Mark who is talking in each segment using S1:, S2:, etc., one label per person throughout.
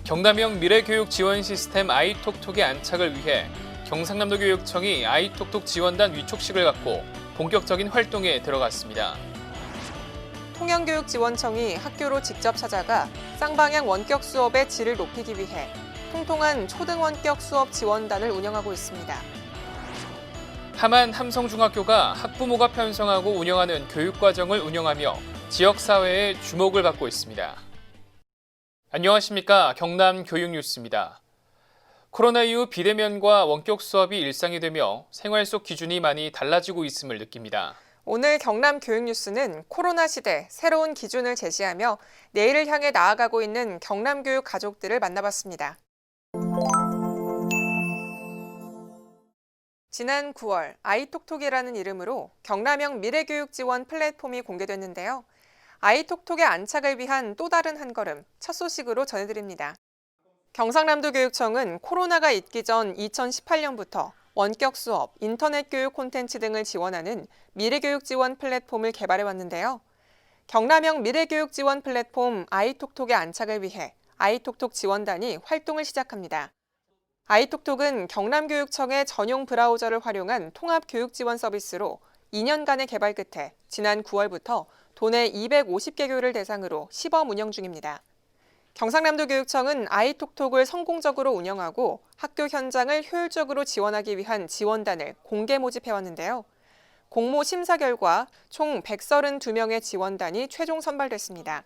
S1: 경남형 미래교육 지원 시스템 아이톡톡의 안착을 위해 경상남도 교육청이 아이톡톡 지원단 위촉식을 갖고 본격적인 활동에 들어갔습니다.
S2: 통영교육지원청이 학교로 직접 찾아가 쌍방향 원격 수업의 질을 높이기 위해 통통한 초등원격 수업 지원단을 운영하고 있습니다.
S1: 함안 함성중학교가 학부모가 편성하고 운영하는 교육과정을 운영하며 지역사회의 주목을 받고 있습니다. 안녕하십니까. 경남교육뉴스입니다. 코로나 이후 비대면과 원격 수업이 일상이 되며 생활 속 기준이 많이 달라지고 있음을 느낍니다.
S2: 오늘 경남교육뉴스는 코로나 시대 새로운 기준을 제시하며 내일을 향해 나아가고 있는 경남교육 가족들을 만나봤습니다. 지난 9월 아이톡톡이라는 이름으로 경남형 미래교육 지원 플랫폼이 공개됐는데요. 아이톡톡의 안착을 위한 또 다른 한 걸음, 첫 소식으로 전해드립니다. 경상남도 교육청은 코로나가 있기 전 2018년부터 원격 수업, 인터넷 교육 콘텐츠 등을 지원하는 미래교육 지원 플랫폼을 개발해왔는데요. 경남형 미래교육 지원 플랫폼 아이톡톡의 안착을 위해 아이톡톡 지원단이 활동을 시작합니다. 아이톡톡은 경남교육청의 전용 브라우저를 활용한 통합교육 지원 서비스로 2년간의 개발 끝에 지난 9월부터 도내 250개교를 대상으로 시범 운영 중입니다. 경상남도 교육청은 아이톡톡을 성공적으로 운영하고 학교 현장을 효율적으로 지원하기 위한 지원단을 공개 모집해왔는데요. 공모 심사 결과 총 132명의 지원단이 최종 선발됐습니다.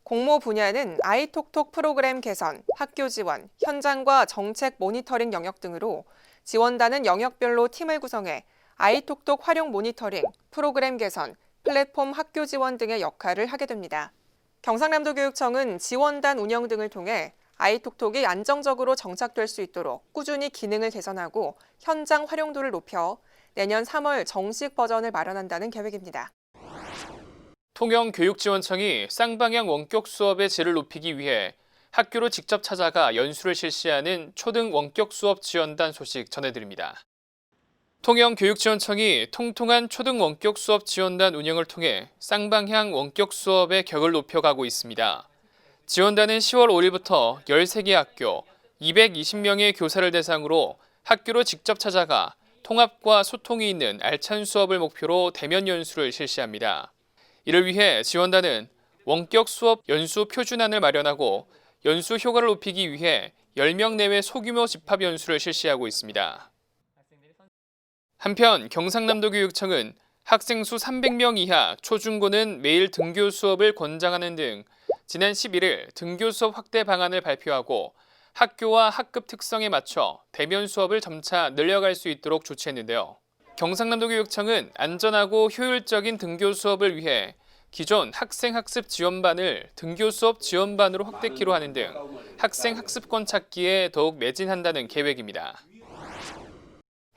S2: 공모 분야는 아이톡톡 프로그램 개선, 학교 지원, 현장과 정책 모니터링 영역 등으로 지원단은 영역별로 팀을 구성해 아이톡톡 활용 모니터링, 프로그램 개선, 플랫폼 학교 지원 등의 역할을 하게 됩니다. 경상남도 교육청은 지원단 운영 등을 통해 아이톡톡이 안정적으로 정착될 수 있도록 꾸준히 기능을 개선하고 현장 활용도를 높여 내년 3월 정식 버전을 마련한다는 계획입니다.
S1: 통영교육지원청이 쌍방향 원격 수업의 질을 높이기 위해 학교로 직접 찾아가 연수를 실시하는 초등 원격 수업 지원단 소식 전해드립니다. 통영교육지원청이 통통한 초등 원격 수업 지원단 운영을 통해 쌍방향 원격 수업의 격을 높여가고 있습니다. 지원단은 10월 5일부터 13개 학교, 220명의 교사를 대상으로 학교로 직접 찾아가 통합과 소통이 있는 알찬 수업을 목표로 대면 연수를 실시합니다. 이를 위해 지원단은 원격 수업 연수 표준안을 마련하고 연수 효과를 높이기 위해 10명 내외 소규모 집합 연수를 실시하고 있습니다. 한편 경상남도 교육청은 학생 수 300명 이하 초중고는 매일 등교 수업을 권장하는 등 지난 11일 등교 수업 확대 방안을 발표하고 학교와 학급 특성에 맞춰 대면 수업을 점차 늘려갈 수 있도록 조치했는데요. 경상남도 교육청은 안전하고 효율적인 등교 수업을 위해 기존 학생학습 지원반을 등교 수업 지원반으로 확대키로 하는 등 학생 학습권 찾기에 더욱 매진한다는 계획입니다.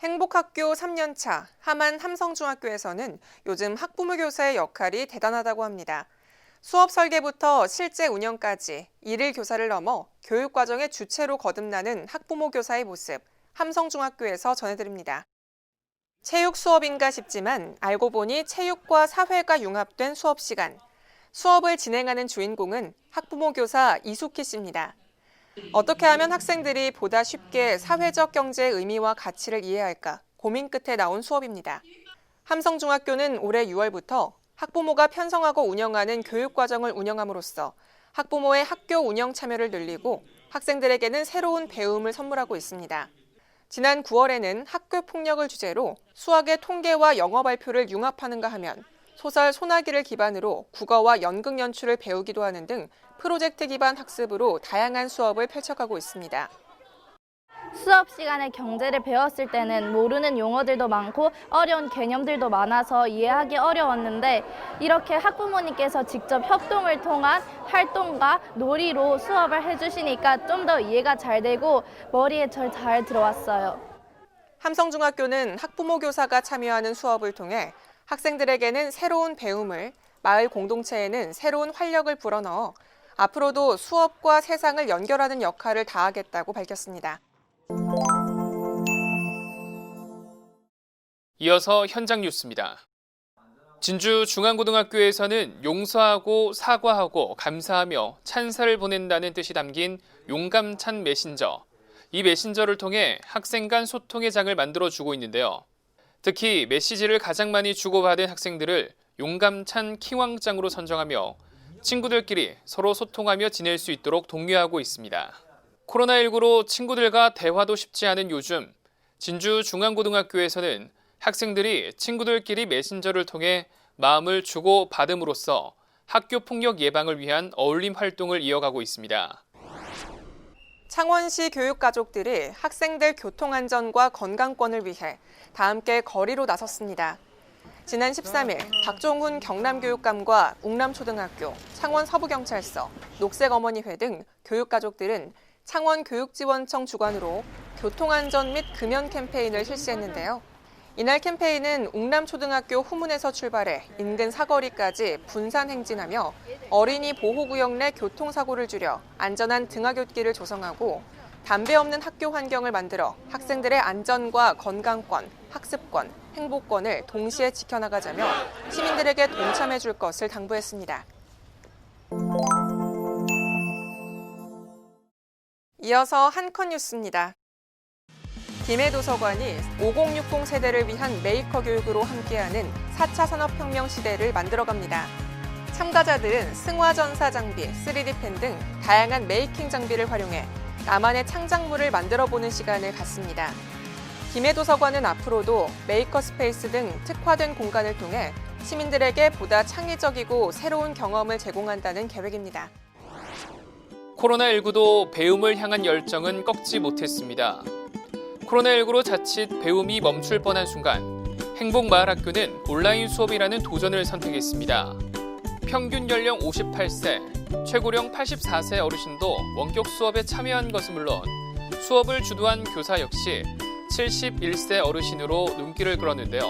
S2: 행복학교 3년차 함안 함성중학교에서는 요즘 학부모 교사의 역할이 대단하다고 합니다. 수업 설계부터 실제 운영까지 일일 교사를 넘어 교육과정의 주체로 거듭나는 학부모 교사의 모습, 함성중학교에서 전해드립니다. 체육 수업인가 싶지만 알고 보니 체육과 사회가 융합된 수업 시간. 수업을 진행하는 주인공은 학부모 교사 이숙희 씨입니다. 어떻게 하면 학생들이 보다 쉽게 사회적 경제의 의미와 가치를 이해할까 고민 끝에 나온 수업입니다. 함성중학교는 올해 6월부터 학부모가 편성하고 운영하는 교육과정을 운영함으로써 학부모의 학교 운영 참여를 늘리고 학생들에게는 새로운 배움을 선물하고 있습니다. 지난 9월에는 학교 폭력을 주제로 수학의 통계와 영어 발표를 융합하는가 하면 소설 소나기를 기반으로 국어와 연극 연출을 배우기도 하는 등 프로젝트 기반 학습으로 다양한 수업을 펼쳐가고 있습니다.
S3: 수업 시간에 경제를 배웠을 때는 모르는 용어들도 많고 어려운 개념들도 많아서 이해하기 어려웠는데 이렇게 학부모님께서 직접 협동을 통한 활동과 놀이로 수업을 해주시니까 좀 더 이해가 잘 되고 머리에 잘 들어왔어요.
S2: 함성중학교는 학부모 교사가 참여하는 수업을 통해 학생들에게는 새로운 배움을, 마을 공동체에는 새로운 활력을 불어넣어 앞으로도 수업과 세상을 연결하는 역할을 다하겠다고 밝혔습니다.
S1: 이어서 현장 뉴스입니다. 진주중앙고등학교에서는 용서하고 사과하고 감사하며 찬사를 보낸다는 뜻이 담긴 용감찬 메신저. 이 메신저를 통해 학생 간 소통의 장을 만들어주고 있는데요. 특히 메시지를 가장 많이 주고받은 학생들을 용감찬 킹왕짱으로 선정하며 친구들끼리 서로 소통하며 지낼 수 있도록 독려하고 있습니다. 코로나19로 친구들과 대화도 쉽지 않은 요즘, 진주중앙고등학교에서는 학생들이 친구들끼리 메신저를 통해 마음을 주고받음으로써 학교 폭력 예방을 위한 어울림 활동을 이어가고 있습니다.
S2: 창원시 교육가족들이 학생들 교통안전과 건강권을 위해 다 함께 거리로 나섰습니다. 지난 13일 박종훈 경남교육감과 웅남초등학교, 창원서부경찰서, 녹색어머니회 등 교육가족들은 창원교육지원청 주관으로 교통안전 및 금연 캠페인을 실시했는데요. 이날 캠페인은 웅남초등학교 후문에서 출발해 인근 사거리까지 분산 행진하며 어린이 보호구역 내 교통사고를 줄여 안전한 등하굣길을 조성하고 담배 없는 학교 환경을 만들어 학생들의 안전과 건강권, 학습권, 행복권을 동시에 지켜나가자며 시민들에게 동참해 줄 것을 당부했습니다. 이어서 한컷 뉴스입니다. 김해도서관이 5060 세대를 위한 메이커 교육으로 함께하는 4차 산업혁명 시대를 만들어갑니다. 참가자들은 승화전사 장비, 3D펜 등 다양한 메이킹 장비를 활용해 나만의 창작물을 만들어보는 시간을 갖습니다. 김해도서관은 앞으로도 메이커 스페이스 등 특화된 공간을 통해 시민들에게 보다 창의적이고 새로운 경험을 제공한다는 계획입니다.
S1: 코로나19도 배움을 향한 열정은 꺾지 못했습니다. 코로나19로 자칫 배움이 멈출 뻔한 순간 행복마을학교는 온라인 수업이라는 도전을 선택했습니다. 평균 연령 58세, 최고령 84세 어르신도 원격 수업에 참여한 것은 물론 수업을 주도한 교사 역시 71세 어르신으로 눈길을 끌었는데요.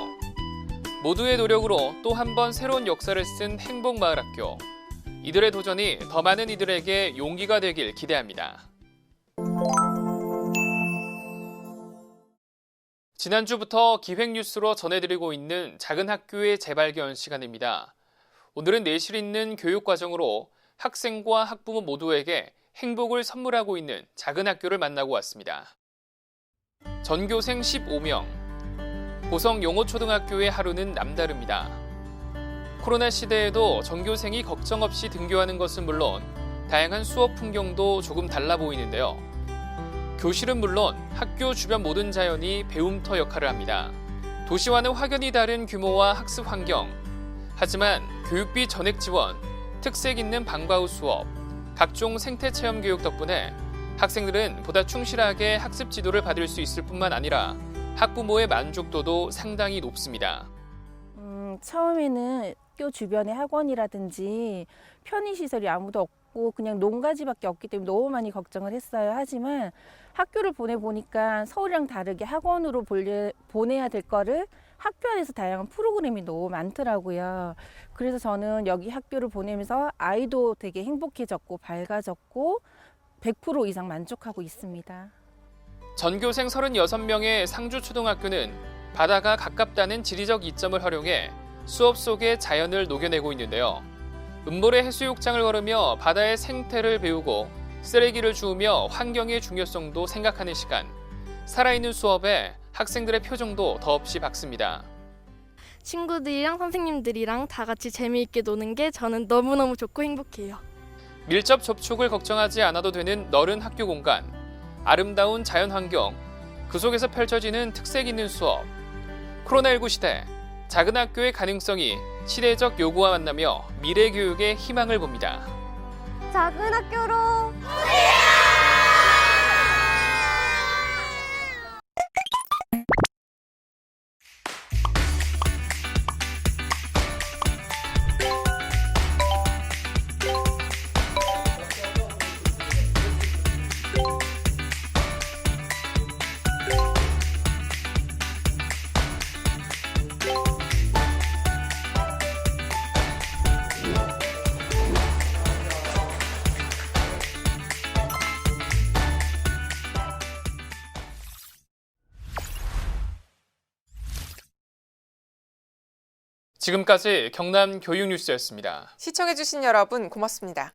S1: 모두의 노력으로 또 한 번 새로운 역사를 쓴 행복마을학교. 이들의 도전이 더 많은 이들에게 용기가 되길 기대합니다. 지난주부터 기획뉴스로 전해드리고 있는 작은 학교의 재발견 시간입니다. 오늘은 내실 있는 교육과정으로 학생과 학부모 모두에게 행복을 선물하고 있는 작은 학교를 만나고 왔습니다. 전교생 15명, 고성 용호초등학교의 하루는 남다릅니다. 코로나 시대에도 전교생이 걱정 없이 등교하는 것은 물론 다양한 수업 풍경도 조금 달라 보이는데요. 교실은 물론 학교 주변 모든 자연이 배움터 역할을 합니다. 도시와는 확연히 다른 규모와 학습 환경. 하지만 교육비 전액 지원, 특색 있는 방과 후 수업, 각종 생태 체험 교육 덕분에 학생들은 보다 충실하게 학습 지도를 받을 수 있을 뿐만 아니라 학부모의 만족도도 상당히 높습니다.
S4: 처음에는 학교 주변에 학원이라든지 편의시설이 아무도 없고 그냥 농가지밖에 없기 때문에 너무 많이 걱정을 했어요. 하지만 학교를 보내보니까 서울이랑 다르게 학원으로 보내야 될 거를 학교 안에서 다양한 프로그램이 너무 많더라고요. 그래서 저는 여기 학교를 보내면서 아이도 되게 행복해졌고 밝아졌고 100% 이상 만족하고 있습니다.
S1: 전교생 36명의 상주초등학교는 바다가 가깝다는 지리적 이점을 활용해 수업 속에 자연을 녹여내고 있는데요. 은모래 해수욕장을 걸으며 바다의 생태를 배우고 쓰레기를 주우며 환경의 중요성도 생각하는 시간. 살아있는 수업에 학생들의 표정도 더없이 밝습니다.
S5: 친구들이랑 선생님들이랑 다 같이 재미있게 노는 게 저는 너무너무 좋고 행복해요.
S1: 밀접 접촉을 걱정하지 않아도 되는 넓은 학교 공간, 아름다운 자연 환경, 그 속에서 펼쳐지는 특색 있는 수업. 코로나19 시대, 작은 학교의 가능성이 시대적 요구와 만나며 미래 교육의 희망을 봅니다.
S6: 작은 학교로
S1: 지금까지 경남 교육뉴스였습니다.
S2: 시청해주신 여러분 고맙습니다.